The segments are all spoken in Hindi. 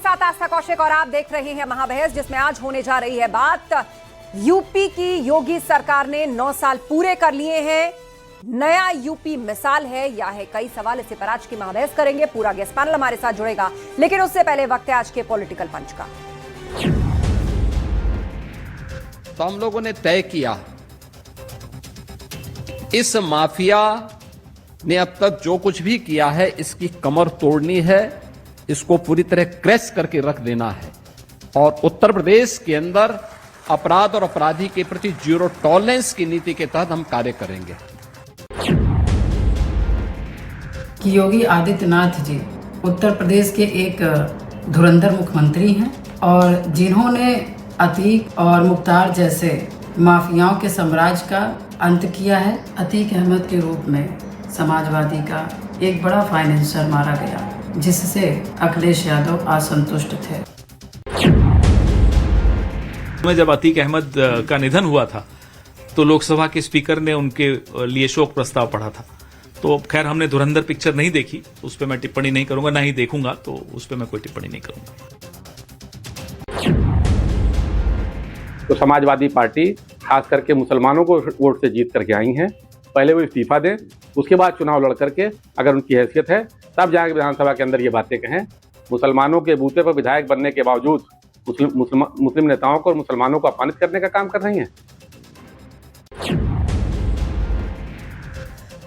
साथ आस्था कौशिक और आप देख रहे हैं महाबहस, जिसमें आज होने जा रही है बात यूपी की। योगी सरकार ने 9 साल पूरे कर लिए हैं। नया यूपी मिसाल है या है? कई सवाल इसी पर आज की महाबहस करेंगे। पूरा गेस्ट पैनल हमारे साथ जुड़ेगा, लेकिन उससे पहले वक्त है आज के पॉलिटिकल पंच का। तो हम लोगों ने तय किया, इस माफिया ने अब तक जो कुछ भी किया है इसकी कमर तोड़नी है, इसको पूरी तरह क्रैश करके रख देना है और उत्तर प्रदेश के अंदर अपराध और अपराधी के प्रति जीरो टॉलरेंस की नीति के तहत हम कार्य करेंगे। कि योगी आदित्यनाथ जी उत्तर प्रदेश के एक धुरंधर मुख्यमंत्री हैं और जिन्होंने अतीक और मुख्तार जैसे माफियाओं के साम्राज्य का अंत किया है। अतीक अहमद के रूप में समाजवादी का एक बड़ा फाइनेंसर मारा गया, जिससे अखिलेश यादव असंतुष्ट थे। जब अतीक अहमद का निधन हुआ था तो लोकसभा के स्पीकर ने उनके लिए शोक प्रस्ताव पढ़ा था। तो खैर, हमने धुरंधर पिक्चर नहीं देखी, उस पर मैं टिप्पणी नहीं करूंगा, ना ही देखूंगा, तो उस पर मैं कोई टिप्पणी नहीं करूंगा। तो समाजवादी पार्टी खास करके मुसलमानों को वोट से जीत करके आई हैं। पहले वो इस्तीफा दें, उसके बाद चुनाव लड़ करके अगर उनकी हैसियत है तब जाकर विधानसभा के अंदर ये बातें कहें। मुसलमानों के बूते पर विधायक बनने के बावजूद मुस्लिम नेताओं को और मुसलमानों को अपमानित करने का काम कर रही हैं।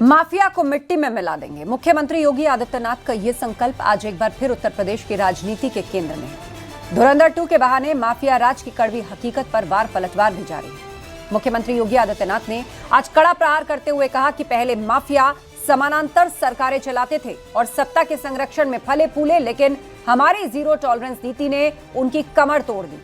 माफिया को मिट्टी में मिला देंगे। मुख्यमंत्री योगी आदित्यनाथ का यह संकल्प आज एक बार फिर उत्तर प्रदेश की राजनीति के केंद्र में है। धुरंधर 2 के बहाने माफिया राज की कड़वी हकीकत पर वार पलटवार भी जारी है। मुख्यमंत्री योगी आदित्यनाथ ने आज कड़ा प्रहार करते हुए कहा कि पहले माफिया समानांतर सरकारें चलाते थे और सत्ता के संरक्षण में फले फूले, लेकिन हमारी जीरो टॉलरेंस नीति ने उनकी कमर तोड़ दी।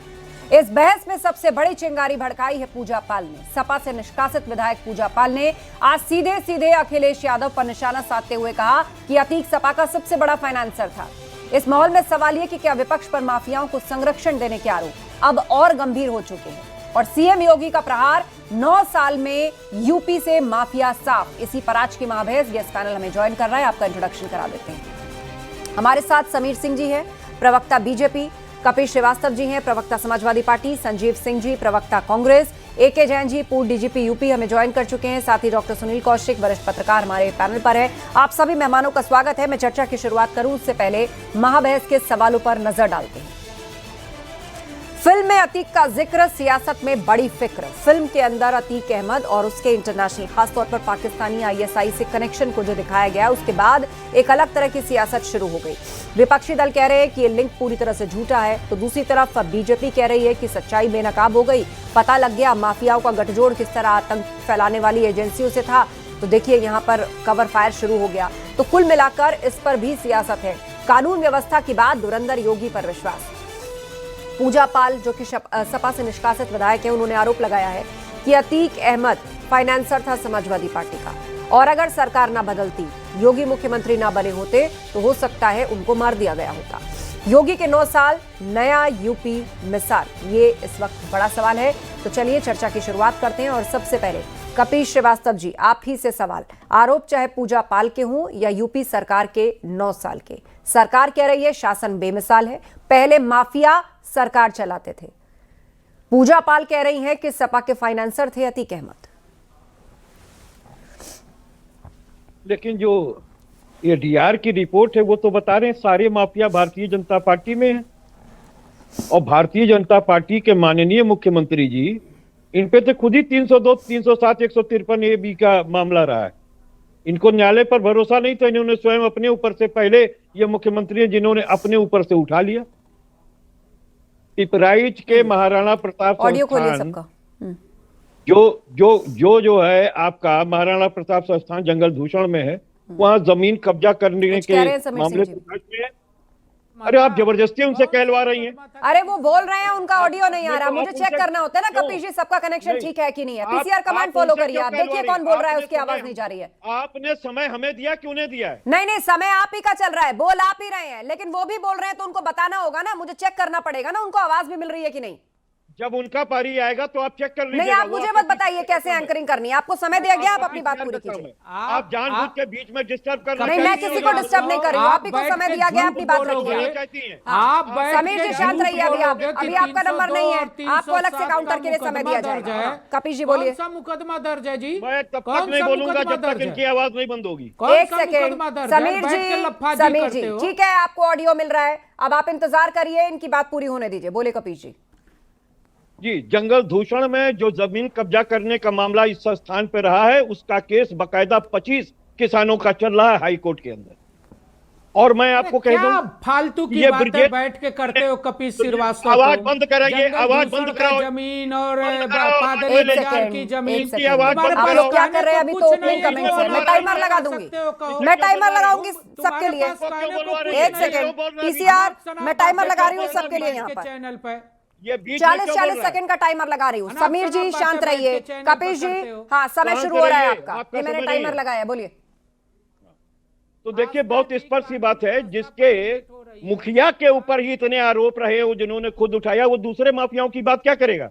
इस बहस में सबसे बड़ी चिंगारी भड़काई है पूजा पाल ने। सपा से निष्कासित विधायक पूजा पाल ने आज सीधे सीधे अखिलेश यादव पर निशाना साधते हुए कहा कि अतीक सपा का सबसे बड़ा फाइनेंसर था। इस माहौल में सवाल यह कि क्या विपक्ष पर माफियाओं को संरक्षण देने के आरोप अब और गंभीर हो चुके हैं और सीएम योगी का प्रहार 9 साल में यूपी से माफिया साफ। इसी पर आज की महाबहस गेस्ट पैनल हमें ज्वाइन कर रहा है। आपका इंट्रोडक्शन करा देते हैं। हमारे साथ समीर सिंह जी हैं, प्रवक्ता बीजेपी, कपिल श्रीवास्तव जी हैं, प्रवक्ता समाजवादी पार्टी, संजीव सिंह जी, प्रवक्ता कांग्रेस, एके जैन जी, पूर्व डीजीपी यूपी हमें ज्वाइन कर चुके हैं। साथ ही डॉक्टर सुनील कौशिक, वरिष्ठ पत्रकार, हमारे पैनल पर है। आप सभी मेहमानों का स्वागत है। मैं चर्चा की शुरुआत करूं उससे पहले महाबहस के सवालों पर नजर डालते हैं। फिल्म में अतीक का जिक्र, सियासत में बड़ी फिक्र। फिल्म के अंदर अतीक अहमद और उसके इंटरनेशनल, खासतौर पर पाकिस्तानी आईएसआई से कनेक्शन को जो दिखाया गया, उसके बाद एक अलग तरह की सियासत शुरू हो गई। विपक्षी दल कह रहे हैं कि ये लिंक पूरी तरह से झूठा है, तो दूसरी तरफ बीजेपी कह रही है कि सच्चाई बेनकाब हो गई, पता लग गया माफियाओं का गठजोड़ किस तरह आतंक फैलाने वाली एजेंसियों से था। तो देखिए, यहाँ पर कवर फायर शुरू हो गया। तो कुल मिलाकर इस पर भी सियासत है। कानून व्यवस्था की बात, धुरंधर योगी पर विश्वास। पूजा पाल जो कि सपा से निष्कासित विधायक है, उन्होंने आरोप लगाया है कि अतीक अहमद फाइनेंसर था समाजवादी पार्टी का और अगर सरकार ना बदलती, योगी मुख्यमंत्री ना बने होते, तो हो सकता है उनको मार दिया गया होता। योगी के 9 साल, नया यूपी मिसाल, ये इस वक्त बड़ा सवाल है। तो चलिए चर्चा की शुरुआत करते हैं और सबसे पहले कपिल श्रीवास्तव जी, आप ही से सवाल। आरोप चाहे पूजा पाल के हों या यूपी सरकार के 9 साल के, सरकार कह रही है शासन बेमिसाल है, पहले माफिया सरकार चलाते थे। पूजा पाल कह रही हैं कि सपा के फाइनेंसर थे अतीक अहमद। लेकिन जो एडीआर की रिपोर्ट है वो तो बता रहे हैं सारे माफिया भारतीय जनता पार्टी में है और भारतीय जनता पार्टी के माननीय मुख्यमंत्री जी, इन पे तो खुद ही 302, 307, 153 ए-बी का मामला रहा है। इनको न्यायालय पर भरोसा नहीं था, इन्होंने स्वयं अपने ऊपर से, पहले ये मुख्यमंत्री हैं जिन्होंने अपने ऊपर से उठा लिया। पिपराइच के महाराणा प्रताप संस्थान जो है आपका महाराणा प्रताप संस्थान जंगल दूषण में है, वहां जमीन कब्जा करने के मामले में। अरे आप जबरदस्ती उनसे कहलवा रही हैं। अरे वो बोल रहे हैं, उनका ऑडियो नहीं आ रहा, मुझे चेक करना होता है ना कपिल जी, सबका कनेक्शन ठीक है कि नहीं है। पीसीआर कमांड फॉलो करिए, आप देखिए कौन बोल रहा है, उसकी आवाज नहीं जा रही है। आपने समय हमें दिया, क्यों नहीं दिया है? नहीं, समय आप ही का चल रहा है, बोल आप ही रहे हैं, लेकिन वो भी बोल रहे हैं तो उनको बताना होगा ना, मुझे चेक करना पड़ेगा ना, उनको आवाज भी मिल रही है कि नहीं। जब उनका पारी आएगा तो आप चेक कर नहीं, लीजिएगा। आप मुझे मत बताइए कैसे एंकरिंग करनी है, आपको समय दिया गया, आप अपनी बात पूरी कीजिए। आप जानबूझ के बीच में डिस्टर्ब करना नहीं, मैं किसी को डिस्टर्ब नहीं कर रही हूँ, आप ही को समय दिया गया, अपनी बात रखिए। चाहती हैं। आप समीर जी शांत रहिए, अभी आपका नंबर नहीं है, आपको अलग से काउंटर के लिए समय दिया जाएगा। कपिल जी बोलिए। कौन सा मुकदमा दर्ज है जी? मैं तब कौन तक नहीं सा बोलूंगा मुकदमा जब तक दर्ज है? इनकी आवाज नहीं बंद होगी। कौन एक सा मुकदमा सेकेंड, दर्ज है? समीर बैठ के लफ्फाजी समीर करते जी, हो। ठीक है, आपको ऑडियो मिल रहा है, अब आप इंतजार करिए, इनकी बात पूरी होने दीजिए। बोले कपिल जी। जी, जंगल दूषण में जो जमीन कब्जा करने का मामला इस स्थान पे रहा है, उसका केस बकायदा 25 किसानों का चल रहा है हाई कोर्ट के अंदर। और मैं आपको कह क्या दूं, फालतू की ये बातें ब्रिगेड- बैठ के करते हो कपिल श्रीवास्तव? आवाज तुम। बंद कराइए, जंगल आवाज दूषण बंद का कराओ। जमीन और बंद कराओ, पादरी एक बाजार सेकंड, की एक जमीन सेकंड। आवाज तुम्हारे बंद आप पास लोग क्या कहने कर रहे हैं? को अभी कुछ तो नहीं ओपनिंग है, कमेंट जो है, मैं लड़ा टाइमर लगा लगा दूंगी, सकते हो, कहो। मैं टाइमर लगाऊंगी तुम्हारे सबके लिए। पास कहने को कुछ एक नहीं है। सेकंड, बोल रहे हैं, पीसीआर, अनाप मैं टाइमर शनाप लगा रही हूँ बातें सबके लिए बैठ यहाँ के पर। चैनल पे। ये बीच में 40 क्यों बोल 40 रहे हैं? सेकंड का टाइमर लगा रही हूँ। अनाप समीर जी शनाप शांत बातें रहिए। बैठ के चैनल कपिल पर जी, करते हो। हाँ, समय शांत शुरू हो रहा है रहिए, आपका, आपका ये मैंने समय नहीं टाइमर है। लगाया, बोलिए। तो देखिए, बहुत स्पष्ट सी बात है, जिसके मुखिया के ऊपर ही इतने आरोप रहे, वो जिन्होंने खुद उठाया, वो दूसरे माफियाओं की बात क्या करेगा?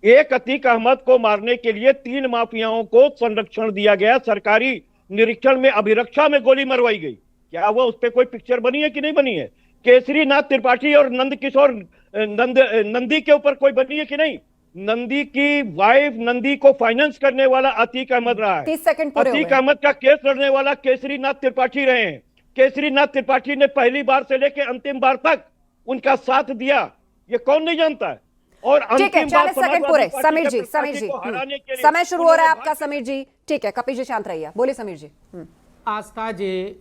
एक अतीक अहमद को मारने के लिए 3 माफियाओं को संरक्षण दिया गया, सरकारी निरीक्षण में अभिरक्षा में गोली मरवाई गई। क्या वो उस पर कोई पिक्चर बनी है कि नहीं बनी है? केसरी नाथ त्रिपाठी और नंदी के ऊपर कोई बनी है कि नहीं? नंदी की वाइफ, नंदी को फाइनेंस करने वाला अतीक अहमद रहा है। 30 सेकंड पूरे हो अतीक गए। अहमद का केस लड़ने वाला केसरी नाथ त्रिपाठी रहे हैं। केसरी नाथ त्रिपाठी ने पहली बार से लेकर अंतिम बार तक उनका साथ दिया, ये कौन नहीं जानता है? और ठीक है, अंतिम बार 40 सेकंड पूरे। समाजवादी समीर पार्टी जी, के समीर प्रत्याशी जी, को हराने के लिए समय शुरू हो रहा है उन्होंने आपका, समीर जी। ठीक है, कपिल जी शांत रहिए, बोलिए समीर जी। आस्था जी,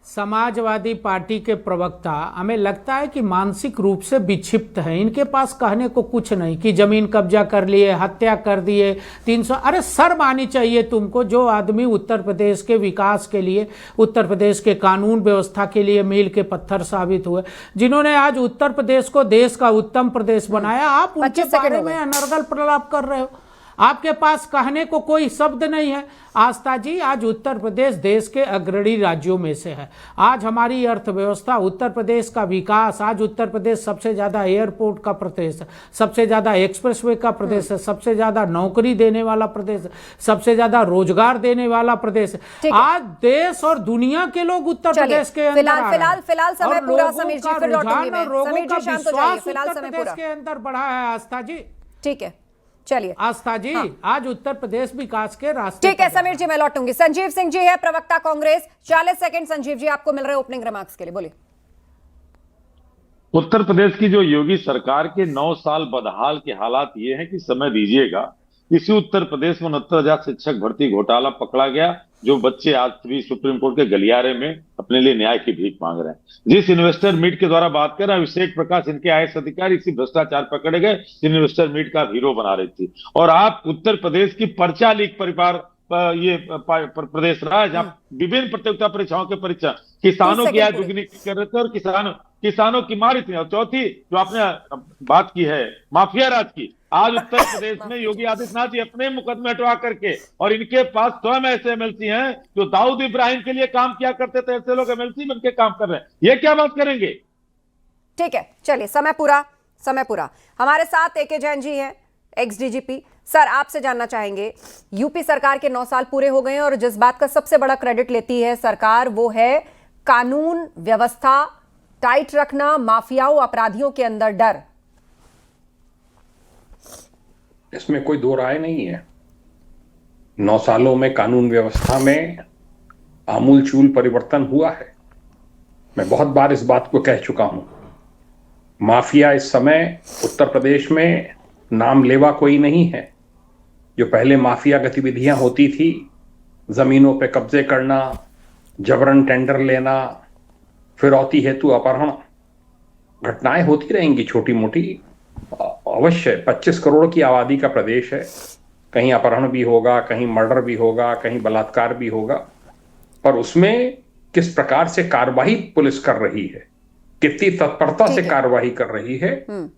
समाजवादी पार्टी के प्रवक्ता हमें लगता है कि मानसिक रूप से विक्षिप्त है। इनके पास कहने को कुछ नहीं कि जमीन कब्जा कर लिए, हत्या कर दिए, 300। अरे शर्म आनी चाहिए तुमको, जो आदमी उत्तर प्रदेश के विकास के लिए, उत्तर प्रदेश के कानून व्यवस्था के लिए मील के पत्थर साबित हुए, जिन्होंने आज उत्तर प्रदेश को देश का उत्तम प्रदेश बनाया, आप उनके 25 सेकंड बारे हो में गए। अनर्गल प्रलाप कर रहे हो। आपके पास कहने को कोई शब्द नहीं है। आस्था जी, आज उत्तर प्रदेश देश के अग्रणी राज्यों में से है। आज हमारी अर्थव्यवस्था, उत्तर प्रदेश का विकास, आज उत्तर प्रदेश सबसे ज्यादा एयरपोर्ट का प्रदेश है, सबसे ज्यादा एक्सप्रेसवे का प्रदेश है, सबसे ज्यादा नौकरी देने वाला प्रदेश है, सबसे ज्यादा रोजगार देने वाला प्रदेश है। ठीक है। आज देश और दुनिया के लोग उत्तर चलिए, प्रदेश के अंदर फिलहाल- आ रहे हैं। फिलहाल समय और पूरा, लोगों समीर जी, का फिर लौटूंगी रुझान मैं। और लोगों समीर जी, का शांत हो जाइए, विश्वास फिलहाल उत्तर समय प्रदेश पूरा। के अंदर बढ़ा है। आस्था जी, ठीक है, चलिए। आस्था जी, आज उत्तर प्रदेश विकास के रास्ते ठीक है पर जा रहा समीर जी, मैं लौटूंगी। संजीव सिंह जी है प्रवक्ता कांग्रेस, 40 सेकंड संजीव जी आपको मिल रहे हैं ओपनिंग रिमार्क्स के लिए, बोलिए। उत्तर प्रदेश की जो योगी सरकार के 9 साल बदहाल के हालात ये हैं कि समय दीजिएगा। इसी उत्तर प्रदेश में 69,000 शिक्षक भर्ती घोटाला पकड़ा गया, जो बच्चे आज भी सुप्रीम कोर्ट के गलियारे में अपने लिए न्याय की भीख मांग रहे हैं। जिस इन्वेस्टर मीट के द्वारा बात कर रहा है अभिषेक प्रकाश, इनके आईएएस अधिकारी इसी भ्रष्टाचार पकड़े गए, जिन इन्वेस्टर मीट का हीरो बना रही थी। और आप उत्तर प्रदेश की पर्चा लीक परिवार ये प्रदेश रहा है, जहाँ विभिन्न प्रतियोगिता परीक्षाओं के परीक्षा किसानों की आय दुगनी कर रहे थे और किसानों की मार इतनी। और चौथी जो आपने बात की है माफिया राज की, आज उत्तर प्रदेश में योगी आदित्यनाथ जी अपने मुकदमे हटवा करके, और इनके पास स्वयं ऐसे एमएलसी हैं जो दाऊद इब्राहिम के लिए काम किया करते थे, ऐसे लोग एमएलसी बन के काम कर रहे हैं। ये क्या बात करेंगे? ठीक है, चलिए, समय पूरा, समय पूरा। हमारे साथ एके जैन जी हैं, एक्स डीजीपी। सर, आपसे जानना चाहेंगे, यूपी सरकार के 9 साल पूरे हो गए हैं और जिस बात का सबसे बड़ा क्रेडिट लेती है सरकार, वो है कानून व्यवस्था टाइट रखना, माफियाओं अपराधियों के अंदर डर। इसमें कोई दो राय नहीं है। 9 सालों में कानून व्यवस्था में आमूलचूल परिवर्तन हुआ है। मैं बहुत बार इस बात को कह चुका हूं। माफिया इस समय उत्तर प्रदेश में नाम लेवा कोई नहीं है। जो पहले माफिया गतिविधियां होती थी, जमीनों पे कब्जे करना, जबरन टेंडर लेना, फिरौती हेतु अपहरण, घटनाएं होती रहेंगी छोटी मोटी, अवश्य। 25 करोड़ की आबादी का प्रदेश है, कहीं अपहरण भी होगा, कहीं मर्डर भी होगा, कहीं बलात्कार भी होगा। और उसमें किस प्रकार से कार्रवाई पुलिस कर रही है, कितनी तत्परता से कार्यवाही कर रही है,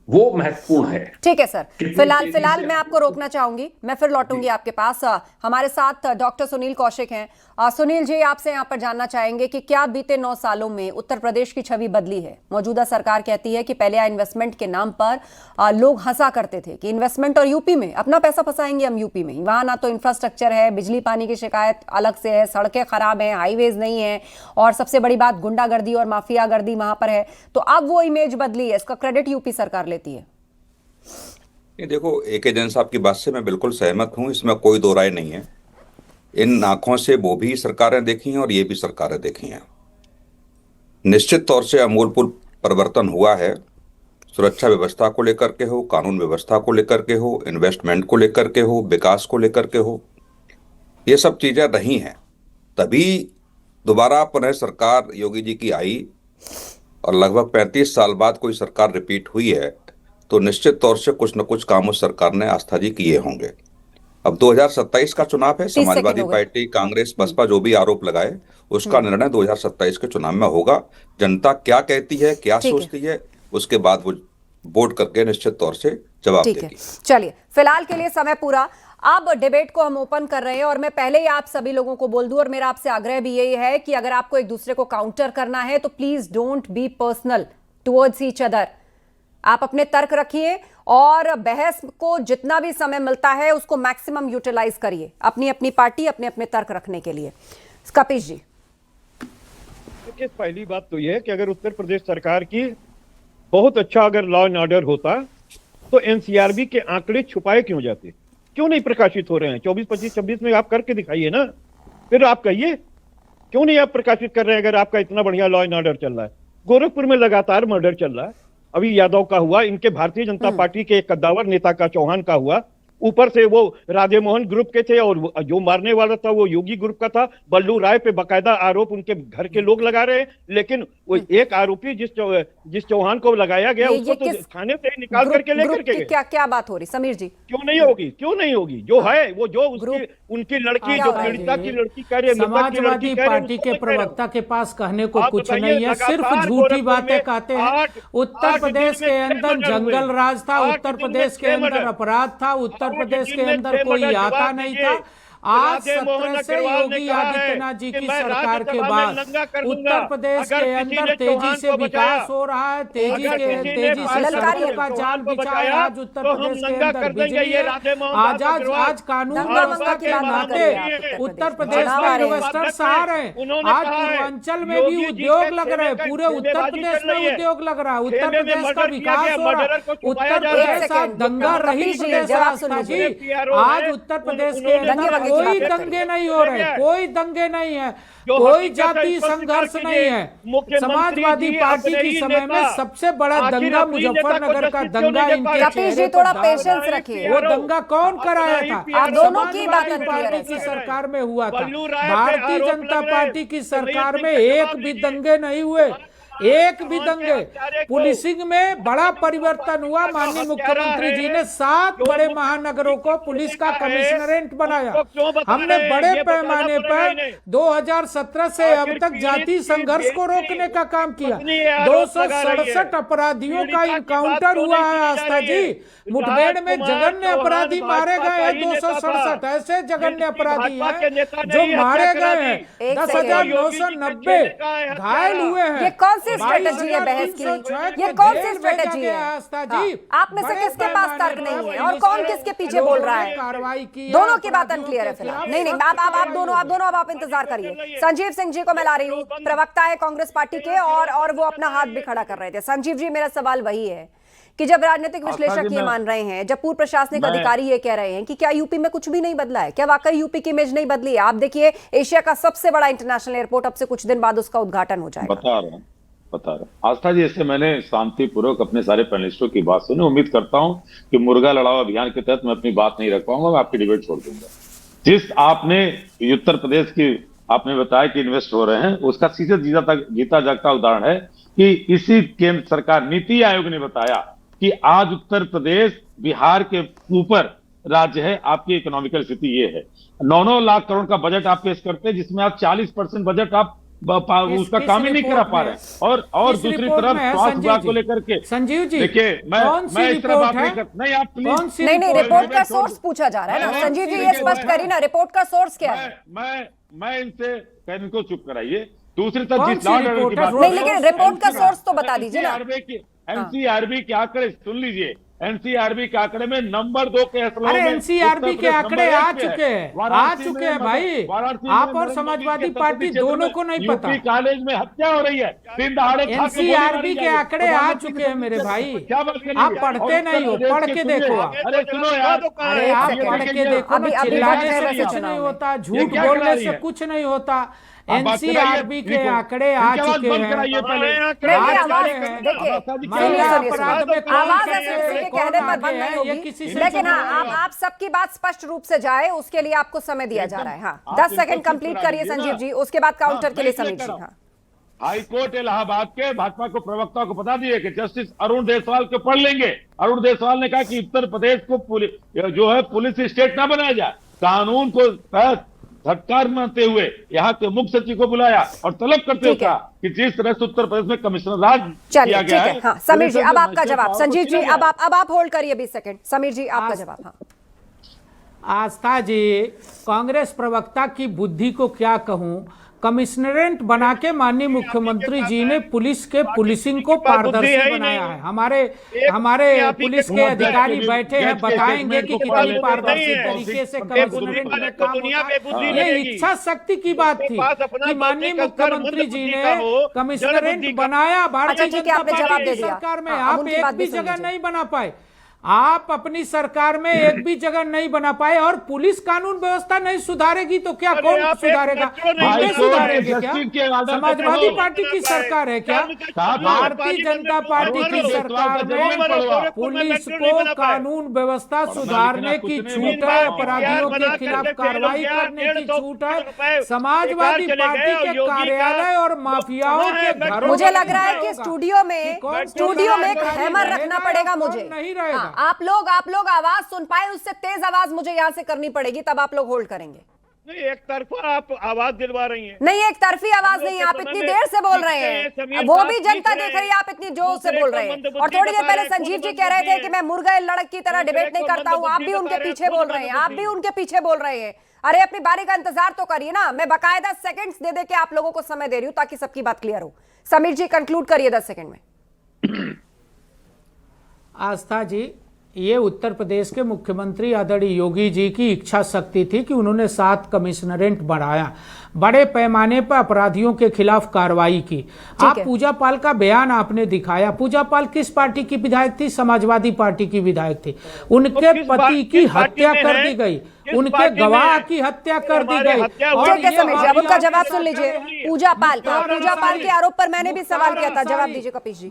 वो महत्वपूर्ण है। ठीक है सर, कितनी फिलहाल तेजी से मैं आपको रोकना चाहूंगी, मैं फिर लौटूंगी आपके पास। हमारे साथ डॉक्टर सुनील कौशिक हैं। सुनील जी, आपसे यहाँ पर जानना चाहेंगे कि क्या बीते 9 सालों में उत्तर प्रदेश की छवि बदली है? मौजूदा सरकार कहती है कि पहले इन्वेस्टमेंट के नाम पर लोग हंसा करते थे कि इन्वेस्टमेंट और यूपी में अपना पैसा फंसाएंगे हम, यूपी में वहां ना तो इंफ्रास्ट्रक्चर है, बिजली पानी की शिकायत अलग से है, सड़कें खराब हैं, हाईवेज नहीं है, और सबसे बड़ी बात गुंडागर्दी और माफियागर्दी वहां पर है। तो अब वो इमेज बदली है, इसका क्रेडिट यूपी सरकार लेती है। ये देखो, ए.के. जैन साहब की बात से मैं बिल्कुल सहमत हूं, इसमें कोई दो राय नहीं है। इन आंखों से वो भी सरकारें देखी हैं और ये भी सरकारें देखी हैं। निश्चित तौर से अमूलपूर्ण परिवर्तन हुआ है, सुरक्षा व्यवस्था को लेकर के हो, कानून व्यवस्था को लेकर के हो, इन्वेस्टमेंट को लेकर के हो, विकास को लेकर के हो, ये सब चीजें रही हैं। तभी दोबारा पुनः सरकार योगी जी की आई और लगभग 35 साल बाद कोई सरकार रिपीट हुई है, तो निश्चित तौर से कुछ न कुछ काम उस सरकार ने आस्था जी किए होंगे। अब 2027 का चुनाव है, समाजवादी पार्टी, कांग्रेस, बसपा जो भी आरोप लगाए उसका निर्णय 2027 के चुनाव में होगा। जनता क्या कहती है, क्या सोचती है, उसके बाद वो वोट करके निश्चित तौर से जवाब देगी। चलिए, फिलहाल के लिए समय पूरा। अब डिबेट को हम ओपन कर रहे हैं और मैं पहले ही आप सभी लोगों को बोल दूं, और मेरा आपसे आग्रह भी यही है कि अगर आपको एक दूसरे को काउंटर करना है तो please don't be personal towards each other. आप अपने तर्क रखिए और बहस को जितना भी समय मिलता है उसको मैक्सिमम यूटिलाइज करिए अपनी अपनी पार्टी, अपने अपने तर्क रखने के लिए। कपिश जी, देखिए, पहली बात तो यह है कि अगर उत्तर प्रदेश सरकार की बहुत अच्छा अगर लॉ एंड ऑर्डर होता तो एनसीआरबी के आंकड़े छुपाए क्यों जाते, क्यों नहीं प्रकाशित हो रहे हैं? 24, 25, 26 में आप करके दिखाइए ना, फिर आप कहिए क्यों नहीं आप प्रकाशित कर रहे हैं अगर आपका इतना बढ़िया लॉ एंड ऑर्डर चल रहा है। गोरखपुर में लगातार मर्डर चल रहा है, अभी यादव का हुआ, इनके भारतीय जनता पार्टी के एक कद्दावर नेता का, चौहान का हुआ, ऊपर से वो राधे मोहन ग्रुप के थे और जो मारने वाला था वो योगी ग्रुप का था। बल्लू राय पे बकायदा आरोप उनके घर के लोग लगा रहे हैं, लेकिन वो एक आरोपी जिस चौहान को लगाया गया उसको तो थाने से निकाल करके लेकर के गए। क्या बात हो रही समीर जी? क्यों नहीं होगी, क्यों नहीं होगी? जो है वो जो उनकी लड़की, जो पीड़िता की लड़की कह रही है, समाजवादी पार्टी के प्रवक्ता के पास कहने को कुछ नहीं है, सिर्फ झूठी बातें कहते हैं। उत्तर प्रदेश के अंदर जंगल राज था, उत्तर प्रदेश के अंदर अपराध था, उत्तर प्रदेश के अंदर कोई आता नहीं था। आज 17 से योगी आदित्यनाथ जी की सरकार के बाद उत्तर प्रदेश के अंदर तेजी से विकास हो रहा है, तेजी से सड़कों का जाल बिछा है। आज उत्तर प्रदेश के अंदर बिजली है, आज कानून व्यवस्था के नाते उत्तर प्रदेश में इन्वेस्टर्स आ रहे हैं। आज पूर्वांचल में भी उद्योग लग रहे हैं, पूरे उत्तर प्रदेश में उद्योग लग रहा है, उत्तर प्रदेश का विकास हो रहा है। उत्तर प्रदेश आज दंगा रहित प्रदेश है। आज उत्तर प्रदेश के अंदर कोई दंगे नहीं हो रहे, कोई दंगे नहीं है, कोई जाति संघर्ष नहीं है। समाजवादी पार्टी की समय में सबसे बड़ा दंगा मुजफ्फरनगर का दंगा इनके चेहरे पर थोड़ा पेशेंस रखिए। वो दंगा कौन कराया था? आप दोनों की बात पार्टी की सरकार में हुआ था। भारतीय जनता पार्टी की सरकार में एक भी दंगे नहीं हुए, एक भी दंगे। पुलिसिंग में बड़ा परिवर्तन हुआ। माननीय मुख्यमंत्री जी ने 7 बड़े महानगरों को पुलिस का कमिश्नरेट बनाया। हमने बड़े पैमाने पर 2017 से अब तक जातीय संघर्ष को रोकने का काम किया। 267 अपराधियों का इनकाउंटर हुआ है आस्था जी। मुठभेड़ में जघन्य अपराधी मारे गए हैं, 267 ऐसे जघन्य अपराधी हैं जो मारे गए हैं। 10,990 घायल हुए हैं। ये कौन सी स्ट्रेटेजी है बहस की? ये कौन सी स्ट्रेटेजी है? आप में से किसके पास तर्क नहीं है और कौन किसके पीछे बोल रहा है? दोनों की बात अनक्लियर है फिलहाल। नहीं, आप दोनों आप इंतजार करिए। संजीव सिंह जी को मैं ला रही हूँ, प्रवक्ता है कांग्रेस पार्टी के और वो अपना हाथ भी खड़ा कर रहे थे। संजीव जी, मेरा सवाल वही है कि जब राजनीतिक विश्लेषक ये मान रहे हैं, जब पूर्व प्रशासनिक अधिकारी ये कह रहे हैं कि क्या यूपी में कुछ भी नहीं बदला है, क्या वाकई यूपी की इमेज नहीं बदली है? आप देखिए, एशिया का सबसे बड़ा इंटरनेशनल एयरपोर्ट अब से कुछ दिन बाद उसका उद्घाटन हो जाएगा। बता रहा आस्था जी, इससे मैंने शांतिपूर्वक अपने सारे पैनलिस्टों की बात सुनी। उम्मीद करता हूं कि मुर्गा लड़ाओ अभियान के तहत मैं अपनी बात नहीं रख पाऊंगा, मैं आपकी डिबेट छोड़ दूंगा। जिस आपने उत्तर प्रदेश की आपने बताया कि इन्वेस्ट हो रहे हैं, उसका सीधे जीता जागता उदाहरण है कि इसी केंद्र सरकार नीति आयोग ने बताया कि आज उत्तर प्रदेश बिहार के ऊपर राज्य है। आपकी इकोनॉमिकल स्थिति ये है, 9-9 लाख करोड़ का बजट आप पेश करते हैं, जिसमें आप 40% बजट आप उसका काम ही नहीं करा पा रहे हैं। और दूसरी तरफ स्वास्थ्य विभाग को लेकर के संजीव जी, देखिए कौन सी मैं इस तरह रिपोर्ट बात है? नहीं कर नहीं, आप कौन सी नहीं रिपोर्ट? रिपोर्ट का सोर्स पूछा जा रहा है ना संजीव जी, ये स्पष्ट करिए ना, रिपोर्ट का सोर्स क्या है? मैं इनसे इनको चुप कराइए। दूसरी तरफ कौन जिस सी लॉ एंड ऑर्डर रिपोर्ट की है? बात नहीं, लेकिन रिपोर्ट का सोर्स तो बता दीजिए ना। एनसीआरबी के आंकड़े सुन लीजिए। एनसीआरबी के आंकड़े में नंबर 2 के असलों अरे में एनसीआरबी के आंकड़े आ चुके हैं, वाराणसी में भाई। वाराणसी आप में और नरेंद्र समाजवादी मोदी के पार्टी संसदीय दोनों क्षेत्र को नहीं में पता। यूपी कॉलेज में हत्या हो रही है, दिन दहाड़े एनसीआरबी के आंकड़े आ चुके हैं मेरे भाई। क्या बात कर रही आप है? पढ़ते नहीं हो, पढ़ के देखो आप। अरे सुनो यार, अरे आप पढ़ के देखो ना, चिल्लाने से कुछ नहीं होता, झूठ क्या बोलने करा रही से है? कुछ नहीं होता। आप बात कराइए, एनसीआरबी के रिपोर्ट। आंकड़े आ इनकी आवाज चुके बंद हैं। कराइए पहले। महिला अपराध में कौन आवाज आगे ऐसे है, के कौन कहने पर आगे बंद है, नहीं ये होगी, किसी से लेकिन जुड़ा हाँ नहीं है। आप सबकी बात स्पष्ट रूप से जाए उसके लिए आपको समय दिया जा रहा है। हाँ, आप 10 इनको सेकंड चुप कंप्लीट करा करिए दीजिए संजीव ना। जी, उसके बाद काउंटर के लिए मैं समीर इसलिए जी। कर रहा हाँ, हाईकोर्ट इलाहाबाद के भाजपा को प्रवक्ता को बता दिए कि जस्टिस अरुण देसवाल को पढ़ लेंगे। अरुण देसवाल ने कहा कि उत्तर प्रदेश को जो है पुलिस स्टेट ना बनाया जाए, कानून को धटकार मानते हुए यहाँ के मुख्य सचिव को बुलाया और तलब करते हुए ठीक है। कहा कि जिस तरह से उत्तर प्रदेश में कमिश्नर राज चलिए किया ठीक गया है। है। हाँ समीर जी, पुलिस अब आपका में जवाब। पावर संजीव को जी छीना अब आप होल्ड करिए 20 सेकंड। समीर जी आपका जवाब। हाँ, आस्था जी, कांग्रेस प्रवक्ता की बुद्धि को क्या कहूं, कमिश्नरेट बना के माननीय मुख्यमंत्री जी ने पुलिस के पुलिसिंग को पारदर्शी बनाया है। हमारे पुलिस के अधिकारी बैठे हैं, बताएंगे कि कितनी पारदर्शी तरीके से कमिश्नरेट में काम होता है। ये इच्छा शक्ति की बात थी कि माननीय मुख्यमंत्री जी ने कमिश्नरेट बनाया भारतीय अच्छा, ठीक है, जनता आपने जवाब पार्टी दे की दिया। सरकार में। हाँ, अब आप उनकी एक बात भी भी सुन जगह लीजिए। नहीं बना पाए, आप अपनी सरकार में एक भी जगह नहीं बना पाए, और पुलिस कानून व्यवस्था नहीं सुधारेगी तो क्या कौन सुधारेगा? पुलिस सुधारेगी क्या? समाजवादी पार्टी की सरकार है क्या? भारतीय जनता पार्टी की सरकार में पुलिस को कानून व्यवस्था सुधारने की छूट है, अपराधियों के खिलाफ कार्रवाई करने की छूट है। समाजवादी पार्टी के कार्यालय और माफियाओं के घरों मुझे में लग रहा है कि स्टूडियो में एक हैमर रखना पड़ेगा मुझे। नहीं रहेगा। हाँ, आप लोग आवाज सुन पाए, उससे तेज आवाज मुझे यहाँ से करनी पड़ेगी, तब आप लोग होल्ड करेंगे। नहीं, एक तरफा आप आवाज दिलवा रही हैं। नहीं, एक तरफी आवाज नहीं, आप इतनी देर से बोल रहे हैं, वो भी जनता देख रही है, आप इतनी जोर से बोल रहे हैं। और थोड़ी देर पहले संजीव जी कह रहे थे कि मैं मुर्गा लड़क की तरह डिबेट नहीं करता हूं, आप भी उनके पीछे बोल रहे हैं, आप भी उनके पीछे बोल रहे हैं। अरे अपनी बारी का इंतजार तो करिए ना, मैं बकायदा सेकंड्स दे के आप लोगों को समय दे रही हूं ताकि सबकी बात क्लियर हो। समीर जी कंक्लूड करिए 10 सेकंड में। आस्था जी, ये उत्तर प्रदेश के मुख्यमंत्री आदरणीय योगी जी की इच्छा शक्ति थी कि उन्होंने 7 कमिश्नरेट बढ़ाया, बड़े पैमाने पर अपराधियों के खिलाफ कार्रवाई की। आप पूजा पाल का बयान आपने दिखाया। पूजा पाल किस पार्टी की विधायक थी? समाजवादी पार्टी की विधायक थी। उनके पति की हत्या कर दी गई, उनके गवाह की हत्या कर दी गई। ठीक है समीर जी, अब उनका जवाब सुन लीजिए। पूजा पाल के आरोप पर मैंने भी सवाल किया था, जवाब दीजिए कपिश जी।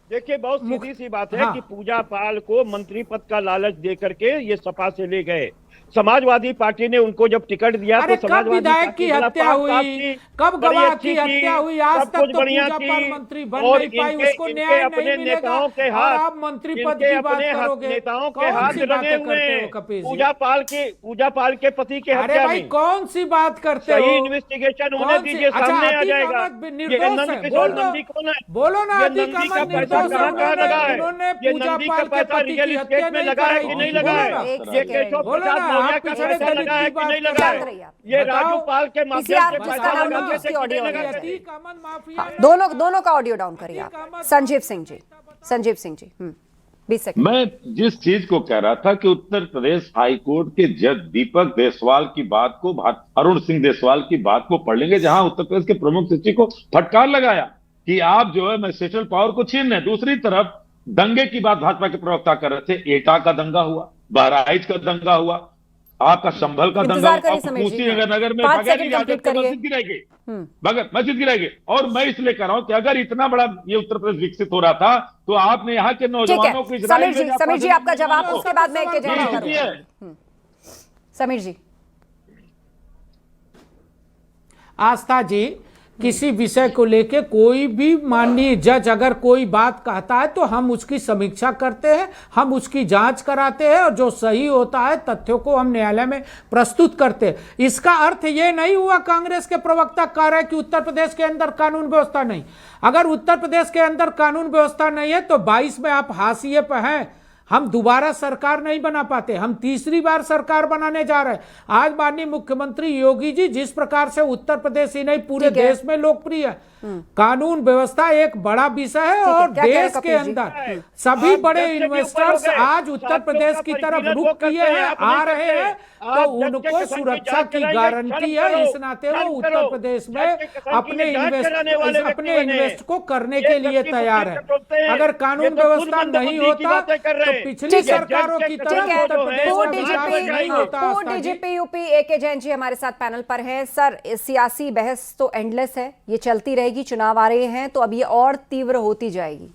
देखिए, बहुत सीधी सी बात है कि पूजा पाल को मंत्री पद का लालच दे करके ये सपा से ले गए। समाजवादी पार्टी ने उनको जब टिकट दिया तो कब विधायक की हत्या हुई, कब गवाह की हत्या हुई? आज तक तो पूजा पाल मंत्री बन नहीं पाई, उसको न्याय नहीं मिलेगा और आप मंत्री पद की बात करोगे? नेताओं के हाथ लगे हुए हैं पूजा पाल के पति के हत्या में। भाई कौन सी बात करते हो? सही इन्वेस्टिगेशन होने दीजिए, सामने आ जाएगा। ये नंद किशोर नंदी कौन है? बोलो ना, ये नंदी का पैसा कहाँ लगा है? ये नंदी का पैसा रियल एस्टेट में लगा है कि नहीं लगा है? ये केशव प्रसाद मौर्य का पैसा लगा है कि नहीं लगा है? ये राजू पाल के माध्यम से पैसा लगा है कि नहीं लगा है? दोनों का ऑडियो डाउन करिए आप। संजीव सिंह जी 20 सेकंड। मैं जिस चीज को कह रहा था कि उत्तर प्रदेश हाईकोर्ट के जज दीपक देसवाल की बात को, अरुण सिंह देसवाल की बात को पढ़ लेंगे, जहां उत्तर प्रदेश के प्रमुख सचिव को फटकार लगाया कि आप जो है मैजिस्ट्रेटल पावर को छीन रहे। दूसरी तरफ दंगे की बात भाजपा के प्रवक्ता कर रहे थे। एटा का दंगा हुआ, बहराइच का दंगा हुआ, आपका संभल का दंगा हुआ, नगर में मस्जिद गिराएगी। और मैं इसलिए कह रहा हूं कि अगर इतना बड़ा ये उत्तर प्रदेश विकसित हो रहा था तो आपने यहाँ के नौजवानों को समीर जी आपका जवाब, उसके बाद मैं एक जवाब करूंगा। समीर जी। आस्था जी, किसी विषय को लेके कोई भी माननीय जज अगर कोई बात कहता है तो हम उसकी समीक्षा करते हैं, हम उसकी जांच कराते हैं और जो सही होता है तथ्यों को हम न्यायालय में प्रस्तुत करते हैं। इसका अर्थ ये नहीं हुआ कांग्रेस के प्रवक्ता कह रहे कि उत्तर प्रदेश के अंदर कानून व्यवस्था नहीं। अगर उत्तर प्रदेश के अंदर कानून व्यवस्था नहीं है तो 22 में आप हाशिए पे हैं, हम दोबारा सरकार नहीं बना पाते, हम तीसरी बार सरकार बनाने जा रहे हैं। आज माननीय मुख्यमंत्री योगी जी जिस प्रकार से उत्तर प्रदेश ही नहीं पूरे देश में लोकप्रिय है, कानून व्यवस्था एक बड़ा विषय है और देश के अंदर सभी बड़े इन्वेस्टर्स आज उत्तर प्रदेश की तरफ रुख किए हैं, आ रहे हैं, तो उनको सुरक्षा की गारंटी है। इस नाते वो उत्तर प्रदेश में अपने इन्वेस्ट को करने के लिए तैयार है। अगर कानून व्यवस्था नहीं होता तो पिछली सरकारों की तरह उत्तर प्रदेश नहीं होता। DGP UP AK Jain ji हमारे साथ पैनल पर हैं। सर, सियासी बहस तो एंडलेस है, ये चलती रहेगी, चुनाव आ रहे हैं तो अब ये और तीव्र होती जाएगी।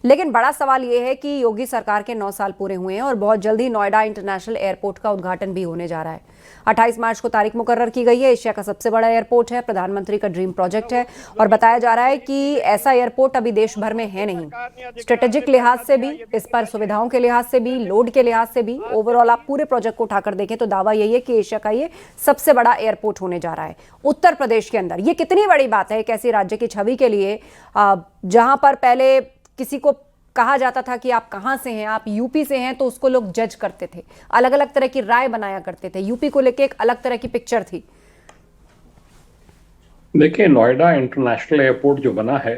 लेकिन बड़ा सवाल ये है कि योगी सरकार के 9 साल पूरे हुए हैं और बहुत जल्दी नोएडा इंटरनेशनल एयरपोर्ट का उद्घाटन भी होने जा रहा है। 28 मार्च को तारीख मुकर्रर की गई है। एशिया का सबसे बड़ा एयरपोर्ट है, प्रधानमंत्री का ड्रीम प्रोजेक्ट है और बताया जा रहा है कि ऐसा एयरपोर्ट अभी देश भर में है नहीं। स्ट्रेटेजिक लिहाज से भी, इस पर सुविधाओं के लिहाज से भी, लोड के लिहाज से भी, ओवरऑल आप पूरे प्रोजेक्ट को उठाकर देखें तो दावा यही है कि एशिया का ये सबसे बड़ा एयरपोर्ट होने जा रहा है उत्तर प्रदेश के अंदर। ये कितनी बड़ी बात है एक ऐसी राज्य की छवि के लिए जहां पर पहले किसी को कहा जाता था कि आप कहां से हैं, आप यूपी से हैं, तो उसको लोग जज करते थे, अलग अलग तरह की राय बनाया करते थे, यूपी को लेके एक अलग तरह की पिक्चर थी। देखिए, नोएडा इंटरनेशनल एयरपोर्ट जो बना है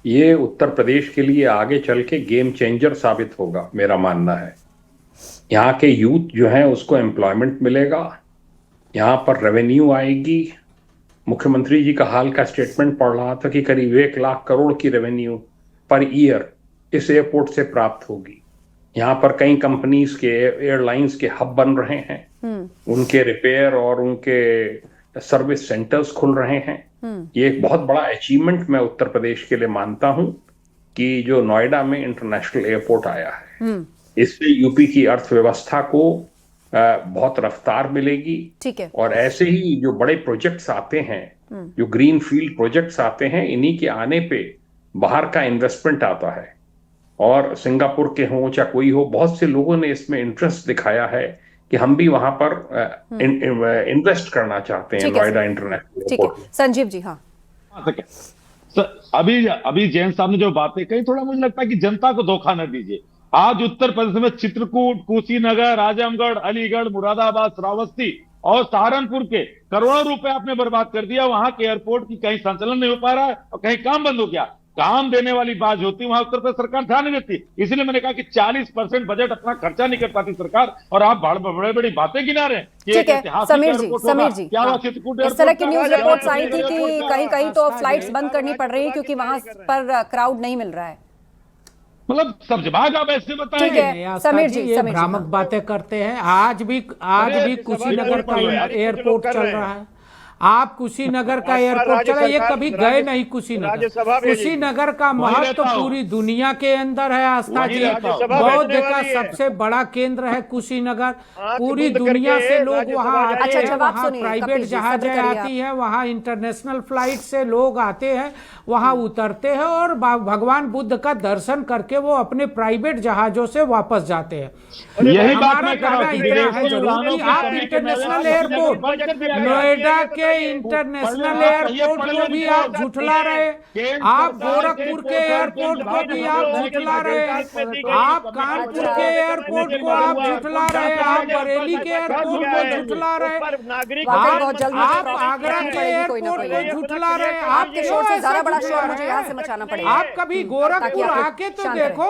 ये उत्तर प्रदेश के लिए आगे चल के गेम चेंजर साबित होगा, मेरा मानना है। यहाँ के यूथ जो है उसको एम्प्लॉयमेंट मिलेगा, यहाँ पर रेवेन्यू आएगी। मुख्यमंत्री जी का हाल का स्टेटमेंट पढ़ रहा था कि करीब 1 लाख करोड़ की रेवेन्यू पर ईयर इस एयरपोर्ट से प्राप्त होगी। यहाँ पर कई कंपनीज के एयरलाइंस के हब बन रहे हैं, उनके रिपेयर और उनके सर्विस सेंटर्स खुल रहे हैं। ये एक बहुत बड़ा अचीवमेंट मैं उत्तर प्रदेश के लिए मानता हूं कि जो नोएडा में इंटरनेशनल एयरपोर्ट आया है। इससे यूपी की अर्थव्यवस्था को बहुत रफ्तार मिलेगी। ठीक है। और ऐसे ही जो बड़े प्रोजेक्ट्स आते हैं, जो ग्रीन फील्ड प्रोजेक्ट्स आते हैं, इन्हीं के आने पे बाहर का इन्वेस्टमेंट आता है और सिंगापुर के हों चाहे कोई हो, बहुत से लोगों ने इसमें इंटरेस्ट दिखाया है कि हम भी वहां पर इन्वेस्ट करना चाहते हैं नोएडा इंटरनेशनल एयरपोर्ट। संजीव जी। हाँ, अभी जैन साहब ने जो बातें कही, थोड़ा मुझे लगता है कि जनता को धोखा न दीजिए। आज उत्तर प्रदेश में चित्रकूट, कुशीनगर, आजमगढ़, अलीगढ़, मुरादाबाद, श्रावस्ती और सहारनपुर के करोड़ों रुपए आपने बर्बाद कर दिया। वहां के एयरपोर्ट की कहीं संचालन नहीं हो पा रहा है और कहीं काम बंद हो गया। काम देने वाली बात होती वहां उत्तर प्रदेश सरकार ध्यान नहीं देती। इसलिए मैंने कहा कि 40% बजट अपना खर्चा नहीं कर पाती सरकार, और आप बड़े बड़ी बातें गिना रहे हैं। ठीक है समीर जी, क्या हाँ, इस तरह की न्यूज रिपोर्ट्स आई थी कि कहीं कहीं तो फ्लाइट्स बंद करनी पड़ रही है क्योंकि वहां पर क्राउड नहीं मिल रहा है। मतलब सब जवाब आप ऐसे बताएंगे। समीर जी भ्रामक बातें करते हैं। आज भी कुशीनगर का एयरपोर्ट चल रहा है। आप कुशीनगर का एयरपोर्ट चला, ये कभी गए नहीं कुशीनगर। कुशीनगर का महत्व तो पूरी दुनिया के अंदर है। आस्था जी, बौद्ध का सबसे बड़ा केंद्र है कुशीनगर। पूरी दुनिया से लोग वहाँ आते हैं, वहाँ प्राइवेट जहाजें आती हैं, वहाँ इंटरनेशनल फ्लाइट से लोग आते हैं, वहाँ उतरते हैं और भगवान बुद्ध का दर्शन करके वो अपने प्राइवेट जहाजों से वापस जाते हैं। हमारा कहना इतना है जरूर कि आप इंटरनेशनल एयरपोर्ट, नोएडा के इंटरनेशनल एयरपोर्ट को भी आप झुठला रहे, आप गोरखपुर के एयरपोर्ट को भी आप झुठला रहे, आप कानपुर के एयरपोर्ट को आप झुठला रहे, आप बरेली के एयरपोर्ट को झुठला रहे, आप आगरा के एयरपोर्ट को झुठला रहे। आपके शोर से ज्यादा बड़ा शोर मुझे यहाँ से मचाना पड़ेगा। आप कभी गोरखपुर आके तो देखो,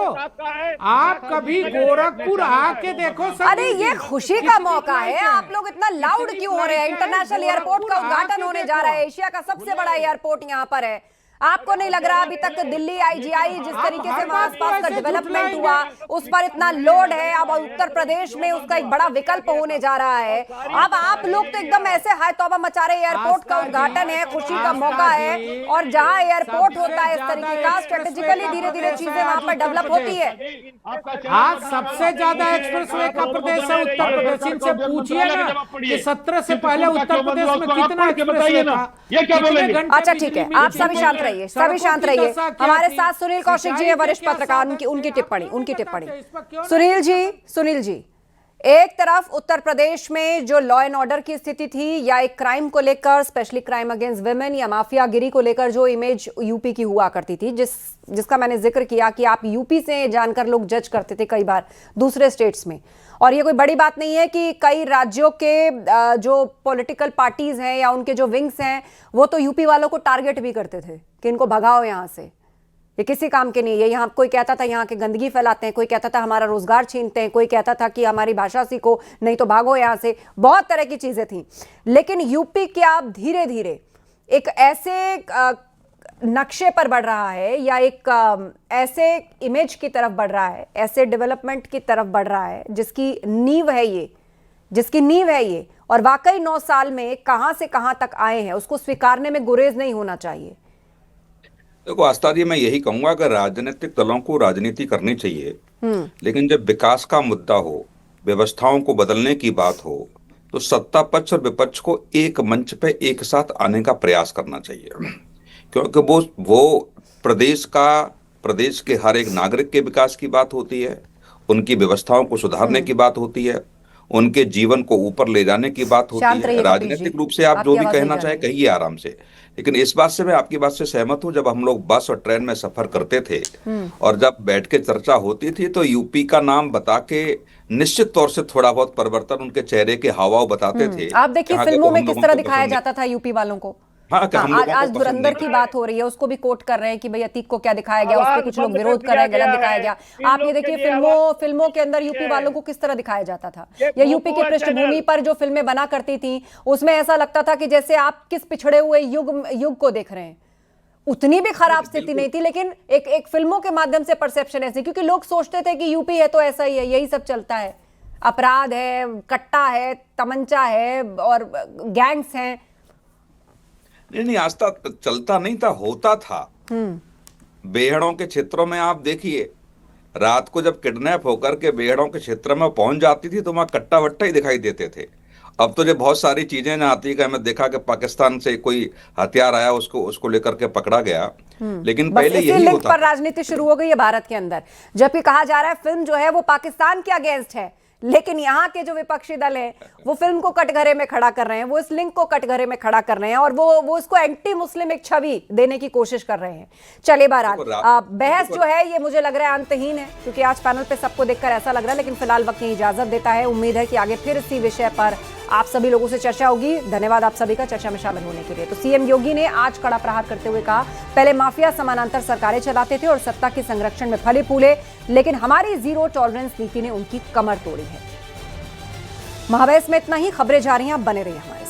आप कभी गोरखपुर आके देखो। अरे ये खुशी का मौका है, आप लोग इतना लाउड क्यों हो रहे हैं? इंटरनेशनल एयरपोर्ट का उद्घाटन होने जा रहा है, एशिया का सबसे बड़ा एयरपोर्ट यहाँ पर है। आपको नहीं लग रहा अभी तक दिल्ली आईजीआई जिस तरीके से वहां आसपास का डेवलपमेंट हुआ उस पर इतना लोड है, अब उत्तर प्रदेश में उसका एक बड़ा विकल्प होने जा रहा है। अब आप लोग तो एकदम ऐसे हाय तौबा मचा रहे, एयरपोर्ट का उद्घाटन है, खुशी का मौका है, और जहां एयरपोर्ट होता है इस तरीके का स्ट्रेटेजिकली धीरे धीरे चीजें वहां पर डेवलप होती है। आज सबसे ज्यादा एक्सप्रेसवे का प्रदेश है उत्तर प्रदेश। इनसे पूछिए ना कि 17 से पहले उत्तर प्रदेश में कितना एक्सप्रेसवे था। ये क्या बोलेंगे? अच्छा ठीक है, आप सभी शांत रहिए, सभी शांत रहिए। हमारे साथ सुनील कौशिक जी है, वरिष्ठ पत्रकार, उनकी टिप्पणी। सुनील जी, एक तरफ उत्तर प्रदेश में जो लॉ एंड ऑर्डर की स्थिति थी या एक क्राइम को लेकर, स्पेशली क्राइम अगेंस्ट विमेन या माफियागिरी को लेकर जो इमेज यूपी की हुआ करती थी, जिसका मैंने जिक्र किया कि आप यूपी से जानकर लोग जज करते थे कई बार दूसरे स्टेट्स में, और ये कोई बड़ी बात नहीं है कि कई राज्यों के जो पॉलिटिकल पार्टीज हैं या उनके जो विंग्स हैं वो तो यूपी वालों को टारगेट भी करते थे कि इनको भगाओ यहाँ से, ये किसी काम के नहीं है। यहाँ कोई कहता था यहाँ के गंदगी फैलाते हैं, कोई कहता था हमारा रोजगार छीनते हैं, कोई कहता था कि हमारी भाषा सीखो नहीं तो भागो यहाँ से, बहुत तरह की चीजें थी। लेकिन यूपी क्या अब धीरे धीरे एक ऐसे नक्शे पर बढ़ रहा है या एक ऐसे इमेज की तरफ बढ़ रहा है, ऐसे डेवलपमेंट की तरफ बढ़ रहा है जिसकी नींव है ये, और वाकई 9 साल में कहां से कहां तक आए हैं उसको स्वीकारने में गुरेज नहीं होना चाहिए। देखो आस्था जी, मैं यही कहूंगा कि राजनीतिक दलों को राजनीति करनी चाहिए, लेकिन जब विकास का मुद्दा हो, व्यवस्थाओं को बदलने की बात हो, तो सत्ता पक्ष और विपक्ष को एक मंच पे एक साथ आने का प्रयास करना चाहिए, क्योंकि वो प्रदेश के हर एक नागरिक के विकास की बात होती है, उनकी व्यवस्थाओं को सुधारने की बात होती है, उनके जीवन को ऊपर ले जाने की बात होती है। राजनीतिक रूप से आप जो भी कहना चाहे कहिए आराम से, लेकिन इस बात से मैं आपकी बात से सहमत हूं, जब हम लोग बस और ट्रेन में सफर करते थे और जब बैठ के चर्चा होती थी तो यूपी का नाम बता के निश्चित तौर से थोड़ा बहुत परिवर्तन उनके चेहरे के हावभाव बताते थे। आप देखिए फिल्मों में किस तरह दिखाया जाता था यूपी वालों को। आज धुरंधर की बात हो रही है, उसको भी कोट कर रहे हैं कि भाई अतीक को क्या दिखाया गया, उस पर कुछ लोग विरोध कर रहे हैं, गलत दिखाया गया। आप ये देखिए फिल्मों के अंदर यूपी वालों को किस तरह दिखाया जाता था, या यूपी की पृष्ठभूमि पर जो फिल्में बना करती थी उसमें ऐसा लगता था कि जैसे आप किस पिछड़े हुए युग को देख रहे हैं। उतनी भी खराब स्थिति नहीं थी, लेकिन एक फिल्मों के माध्यम से परसेप्शन ऐसी, क्योंकि लोग सोचते थे कि यूपी है तो ऐसा ही है, यही सब चलता है, अपराध है, कट्टा है, तमंचा है और गैंग्स हैं। नहीं, आज तक चलता नहीं था, होता था। बेहड़ों के क्षेत्रों में आप देखिए, रात को जब किडनैप होकर के बेहड़ों के क्षेत्र में पहुंच जाती थी तो वहां कट्टा वट्टा ही दिखाई देते थे। अब तो जो बहुत सारी चीजें ना आती है, मैं देखा कि पाकिस्तान से कोई हथियार आया, उसको लेकर के पकड़ा गया, लेकिन पहले यही होता पर राजनीति शुरू हो गई है भारत के अंदर, जबकि कहा जा रहा है फिल्म जो है वो पाकिस्तान के अगेंस्ट है, लेकिन यहाँ के जो विपक्षी दल हैं वो फिल्म को कटघरे में खड़ा कर रहे हैं, वो इस लिंक को कटघरे में खड़ा कर रहे हैं और वो इसको एंटी मुस्लिम एक छवि देने की कोशिश कर रहे हैं। चलिए बहरहाल बहस जो है ये मुझे लग रहा है अंतहीन है, क्योंकि आज पैनल पे सबको देखकर ऐसा लग रहा है, लेकिन फिलहाल वक्त यही इजाजत देता है। उम्मीद है कि आगे फिर इसी विषय पर आप सभी लोगों से चर्चा होगी। धन्यवाद आप सभी का चर्चा में शामिल होने के लिए। तो सीएम योगी ने आज कड़ा प्रहार करते हुए कहा, पहले माफिया समानांतर सरकारें चलाते थे और सत्ता के संरक्षण में फले फूले, लेकिन हमारी जीरो टॉलरेंस नीति ने उनकी कमर तोड़ी है। महाबैस में इतना ही। खबरें जारी हैं, आप बने रहिए हमारे